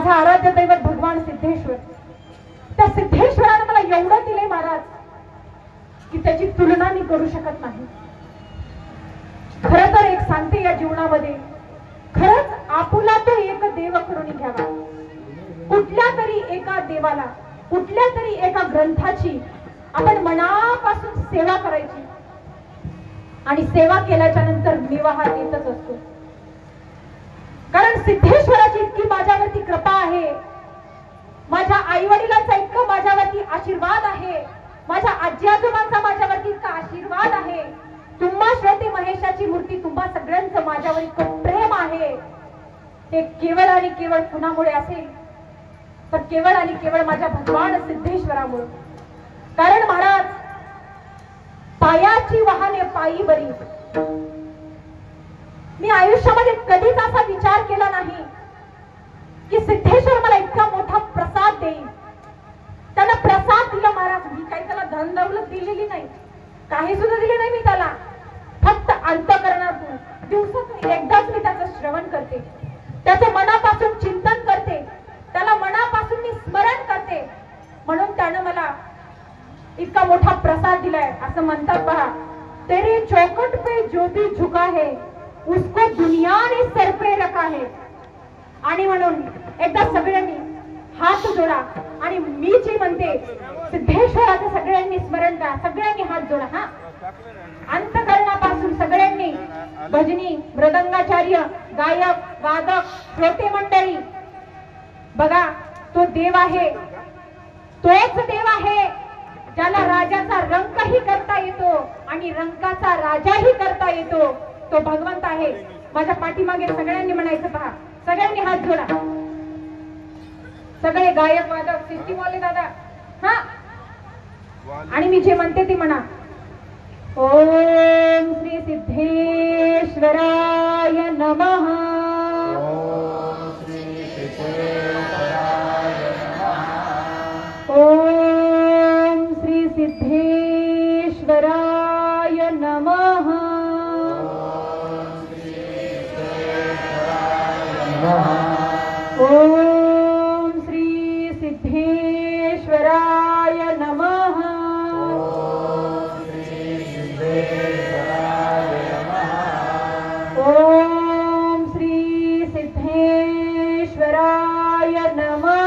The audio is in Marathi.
माझा आराध्य दैवत भगवान सिद्धेश्वर, त्या सिद्धेश्वराने मला एवढं दिले महाराज की त्याची तुलना मी करू शकत नाही. खरं तर एक सांगते, या जीवनामध्ये खरंच आपुला तो एक देव करून घ्यावा. कुठल्या तरी एका देवाला, कुठल्या तरी एका ग्रंथाची आपण मनापासून सेवा करायची आणि सेवा केल्याच्या नंतर विवाह येतच असतो. कारण सिद्धेश्वराची इतकी माझ्यावरती कृपा आहे, माझ्या आई वडिलांचा इतका माझ्यावरती आशीर्वाद आहे, माझ्या आजी आजोबांचा माझ्यावरती इतका आशीर्वाद आहे, तुम्हा श्रोते महेशाची मूर्ती तुम्हा सगळ्यांचं माझ्यावर इतकं प्रेम आहे. ते केवळ आणि केवळ कुणामुळे असेल तर केवळ आणि केवळ माझ्या भगवान सिद्धेश्वरामुळे. कारण महाराज, पायाची वाहने पायी बरी. मी आयुष्यामध्ये कधीच असा विचार केला नाही की सिद्धेश्वर मला इतका मोठा प्रसाद देईल. त्याला प्रसाद दिला महाराज. मी काही त्याला धन दौलत दिलेली नाही, काही सुद्धा दिले नाही मी त्याला. फक्त अंतःकरणातून दिवसातून एकदाच मी त्याचं श्रवण करते, त्याचं मनापासून चिंतन करते, त्याला मनापासून मी स्मरण करते, म्हणून त्यानं मला इतका मोठा प्रसाद दिलाय. असं म्हणतात पहा, तेरे चौकट पे जो भी झुका है उसको दुनिया ने सर पे रखा है. आणि म्हणून एकदा सगळ्यांनी हात जोडा आणि मी जी म्हणते सिद्धेश्वराचं सगळ्यांनी स्मरण करा, सगळ्यांनी हात जोडा. हा, अंतःकरणापासून सगळ्यांनी भजनी, मृदंगाचार्य, गायक, वादक, श्रोते मंडळी, बघा तो देव आहे, तोच देव आहे ज्याला राजाचा रंकही करता येतो आणि रंकाचा राजाही करता येतो. तो भगवंत आहे. माझ्या पाठीमागे सगळ्यांनी म्हणायचं पहा, सगळ्यांनी हात जोडा, सगळे गायक, वादक, सिस्टीमवाले दादा. हा, आणि मी जे म्हणते ते म्हणा. ओम श्री सिद्धेश्वराय नमः. ओम श्री सिद्धेश्वराय नमः. ओम श्री सिद्धेश्वराय नमः. ओम श्री सिद्धेश्वराय नमः.